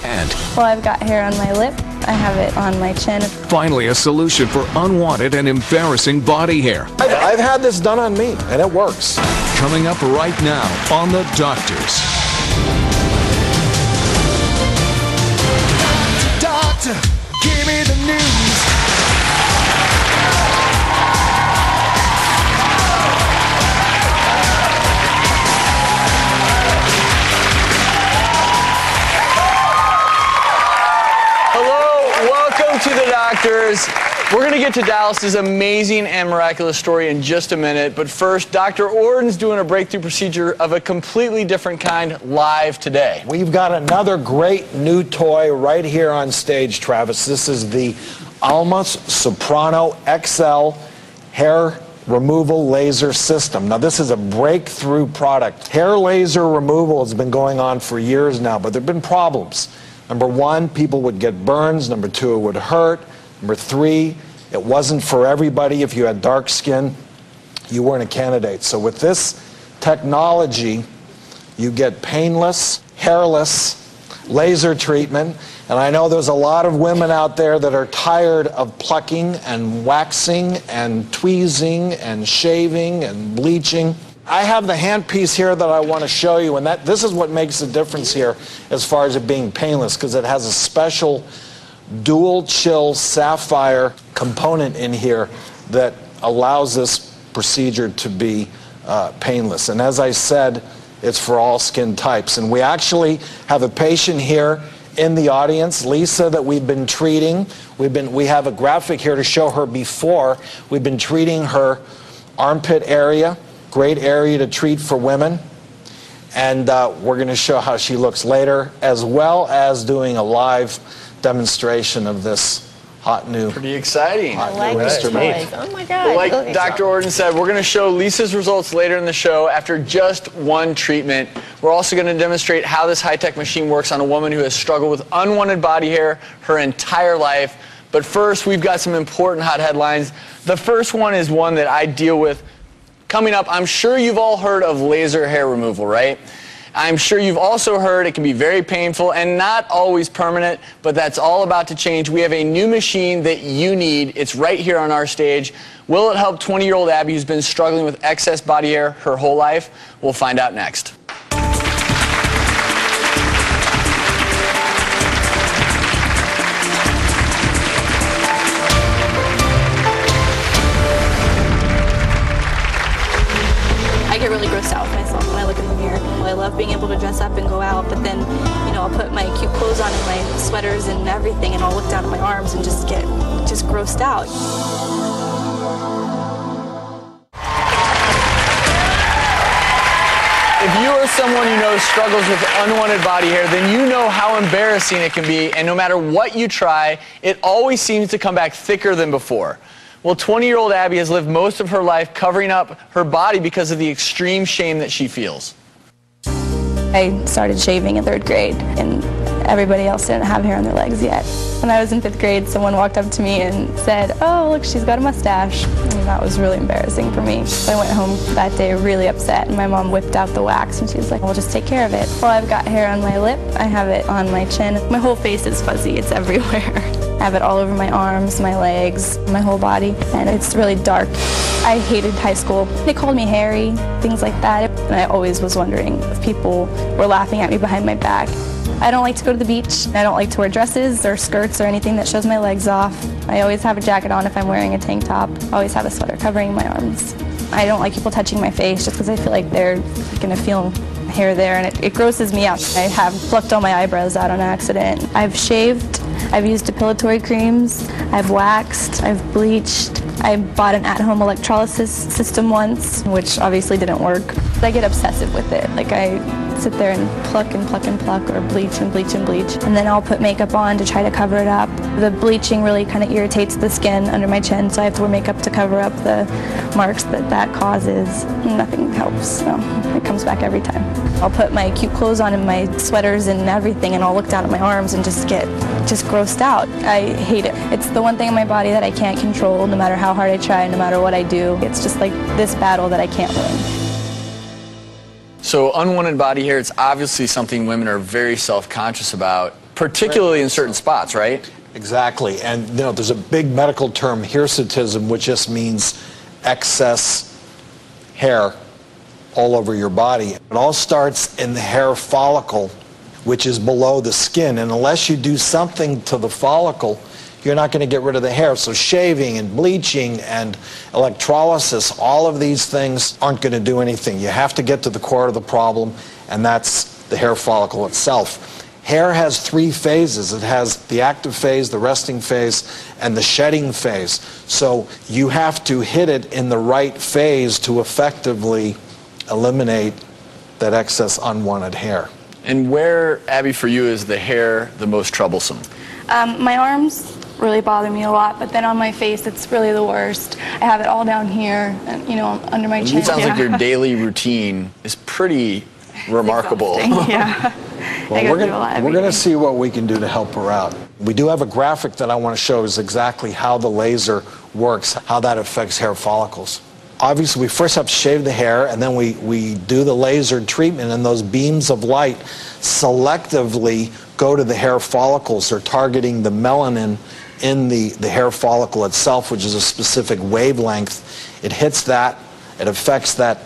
And well, I've got hair on my lip. I have it on my chin. finally, a solution for unwanted and embarrassing body hair. I've had this done on me, and it works. Coming up right now on The Doctors. Doctor, give me the news. Hello, welcome to The Doctors. We're going to get to Dallas's amazing and miraculous story in just a minute, but first, Dr. Orden's doing a breakthrough procedure of a completely different kind live today. We've got another great new toy right here on stage, Travis. This is the Soprano XL hair removal laser system. Now, this is a breakthrough product. Hair laser removal has been going on for years now, but there have been problems. Number one, people would get burns. Number two, it would hurt. Number three, it wasn't for everybody. If you had dark skin, you weren't a candidate. So with this technology, you get painless, hairless laser treatment. And I know there's a lot of women out there that are tired of plucking and waxing and tweezing and shaving and bleaching. I have the handpiece here that I want to show you, and this is what makes the difference here as far as it being painless, because it has a special dual chill sapphire component in here that allows this procedure to be painless. And as I said, it's for all skin types. And we actually have a patient here in the audience, Lisa, that we've been treating. We have a graphic here to show her before. We've been treating her armpit area, great area to treat for women. And we're going to show how she looks later, as well as doing a live demonstration of this hot new. Pretty exciting. I like this toy. Oh my God. Well, like Dr. Orden said, we're going to show Lisa's results later in the show after just one treatment. We're also going to demonstrate how this high-tech machine works on a woman who has struggled with unwanted body hair her entire life. But first, we've got some important hot headlines. The first one is one that I deal with coming up. I'm sure you've all heard of laser hair removal, right? I'm sure you've also heard it can be very painful and not always permanent, but that's all about to change. We have a new machine that you need. It's right here on our stage. Will it help 20-year-old Abby, who's been struggling with excess body hair her whole life? We'll find out next. I get really grossed out with myself when I look in the mirror. I love being able to dress up and go out, but then, you know, I'll put my cute clothes on and my sweaters and everything, and I'll look down at my arms and just get grossed out. If you are someone you know struggles with unwanted body hair, then you know how embarrassing it can be, and no matter what you try, it always seems to come back thicker than before. Well, 20-year-old Abby has lived most of her life covering up her body because of the extreme shame that she feels. I started shaving in 3rd grade, and everybody else didn't have hair on their legs yet. When I was in 5th grade, someone walked up to me and said, "Oh, look, she's got a mustache." And that was really embarrassing for me. I went home that day really upset, and my mom whipped out the wax, and she was like, "Well, just take care of it." Well, I've got hair on my lip. I have it on my chin. My whole face is fuzzy. It's everywhere. I have it all over my arms, my legs, my whole body, and it's really dark. I hated high school. They called me hairy, things like that, and I always was wondering if people were laughing at me behind my back. I don't like to go to the beach. I don't like to wear dresses or skirts or anything that shows my legs off. I always have a jacket on if I'm wearing a tank top. I always have a sweater covering my arms. I don't like people touching my face just because I feel like they're going to feel hair there, and it grosses me out. I have plucked all my eyebrows out on accident. I've shaved. I've used depilatory creams. I've waxed. I've bleached. I bought an at-home electrolysis system once, which obviously didn't work. I get obsessive with it. Like, I sit there and pluck and pluck and pluck, or bleach and bleach and bleach, and then I'll put makeup on to try to cover it up. The bleaching really kind of irritates the skin under my chin, so I have to wear makeup to cover up the marks that causes. Nothing helps, so it comes back every time. I'll put my cute clothes on and my sweaters and everything, and I'll look down at my arms and just get grossed out. I hate it. It's the one thing in my body that I can't control, no matter how hard I try, no matter what I do. It's just like this battle that I can't win. So unwanted body hair, it's obviously something women are very self-conscious about. particularly in certain spots, right? Exactly. And you know, there's a big medical term, hirsutism, which just means excess hair all over your body. It all starts in the hair follicle, which is below the skin. And unless you do something to the follicle, you're not going to get rid of the hair. So shaving and bleaching and electrolysis, all of these things aren't going to do anything. You have to get to the core of the problem, and that's the hair follicle itself. Hair has 3 phases. It has the active phase, the resting phase, and the shedding phase. So you have to hit it in the right phase to effectively eliminate that excess unwanted hair. And where, Abby, for you is the hair the most troublesome? My arms really bother me a lot, but then on my face it's really the worst. I have it all down here, and, you know, under my chin. It sounds like your daily routine is pretty remarkable. Yeah. Well, we're going to see what we can do to help her out. We do have a graphic that I want to show is exactly how the laser works, how that affects hair follicles. Obviously, we first have to shave the hair, and then we do the laser treatment, and those beams of light selectively go to the hair follicles. They're targeting the melanin in the hair follicle itself, which is a specific wavelength. It hits that, it affects that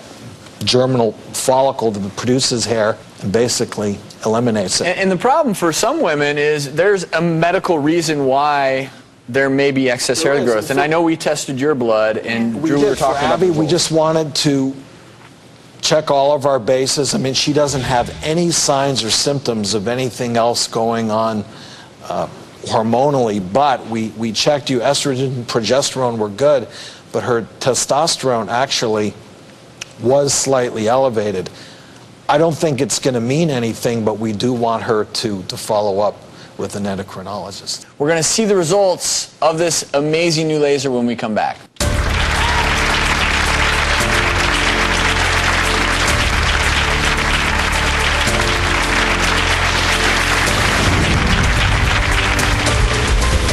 germinal follicle that produces hair, and basically eliminates it. And the problem for some women is there's a medical reason why there may be excess hair growth. And I know we tested your blood, and Drew, we were talking about Abby, we just wanted to check all of our bases. I mean, she doesn't have any signs or symptoms of anything else going on hormonally, but we checked you. Estrogen and progesterone were good, but her testosterone actually was slightly elevated. I don't think it's going to mean anything, but we do want her to follow up with an endocrinologist. We're going to see the results of this amazing new laser when we come back.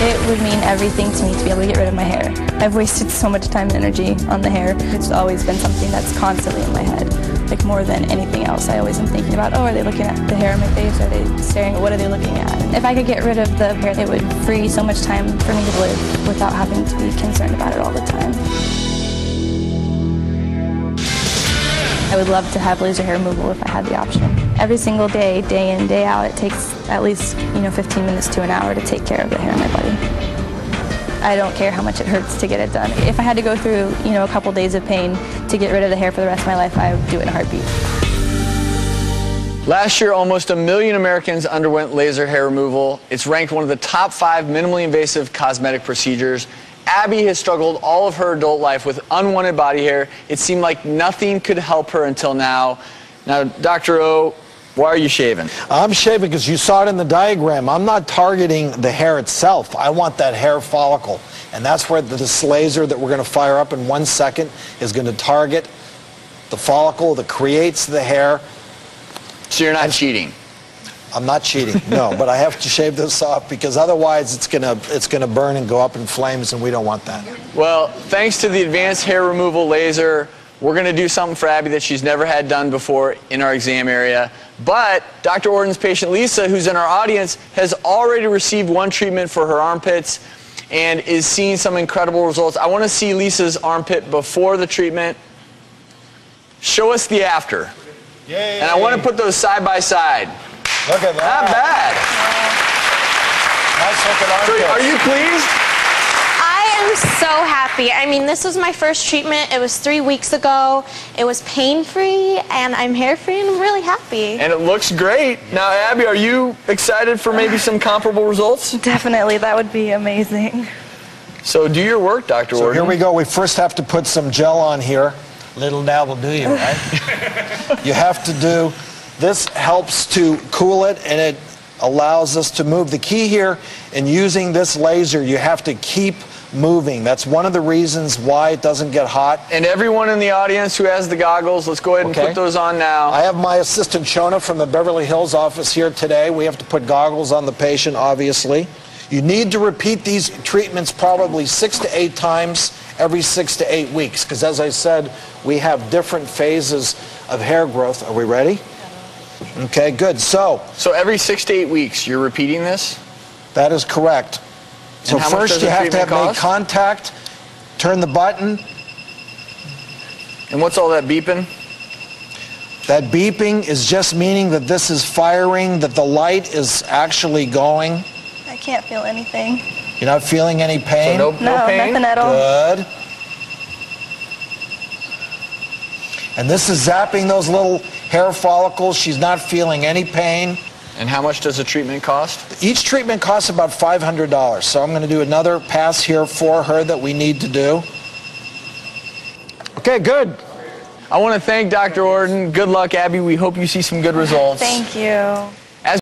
It would mean everything to me to be able to get rid of my hair. I've wasted so much time and energy on the hair. It's always been something that's constantly in my head, like more than anything else. I always am thinking about, oh, are they looking at the hair on my face? Are they staring at what are they looking at? If I could get rid of the hair, it would free so much time for me to live without having to be concerned about it all the time. I would love to have laser hair removal if I had the option. Every single day, day in, day out, it takes at least 15 minutes to an hour to take care of the hair on my body. I don't care how much it hurts to get it done. If I had to go through a couple days of pain to get rid of the hair for the rest of my life, I would do it in a heartbeat. Last year, almost 1 million Americans underwent laser hair removal. It's ranked one of the top 5 minimally invasive cosmetic procedures. Abby has struggled all of her adult life with unwanted body hair. It seemed like nothing could help her until now. Now, Dr. O, why are you shaving? I'm shaving because you saw it in the diagram. I'm not targeting the hair itself. I want that hair follicle. And that's where this laser that we're going to fire up in 1 second is going to target the follicle that creates the hair. So you're not cheating? I'm not cheating, no, but I have to shave this off because otherwise it's gonna burn and go up in flames, and we don't want that. Well, thanks to the advanced hair removal laser, we're gonna do something for Abby that she's never had done before in our exam area. But Dr. Orden's patient Lisa, who's in our audience, has already received 1 treatment for her armpits and is seeing some incredible results. I wanna see Lisa's armpit before the treatment. Show us the after. Yay. And I wanna put those side by side. Look at that. Not bad. Nice looking armpit. So are you pleased? I am so happy. I mean, this was my first treatment. It was 3 weeks ago. It was pain-free, and I'm hair-free, and I'm really happy. And it looks great. Now, Abby, are you excited for maybe some comparable results? Definitely, that would be amazing. So do your work, Dr. Orden. So here we go. We first have to put some gel on here. Little dab will do you, right? You have to do. This helps to cool it, and it allows us to move. The key here in using this laser, you have to keep moving. That's one of the reasons why it doesn't get hot. And everyone in the audience who has the goggles, let's go ahead and put those on now. I have my assistant Shona from the Beverly Hills office here today. We have to put goggles on the patient, obviously. You need to repeat these treatments probably 6 to 8 times every 6 to 8 weeks, because as I said, we have different phases of hair growth. Are we ready? Okay, good. So every 6 to 8 weeks, you're repeating this? that is correct. So how much first does you the have to have treatment made cost? contact, turn the button. And what's all that beeping? That beeping is just meaning that this is firing, that the light is actually going. I can't feel anything. You're not feeling any pain? So no pain? Nothing at all. Good. And this is zapping those little hair follicles. She's not feeling any pain. And how much does the treatment cost? Each treatment costs about $500. So I'm going to do another pass here for her that we need to do. Okay, good. I want to thank Dr. Orden. Good luck, Abby. We hope you see some good results. Thank you.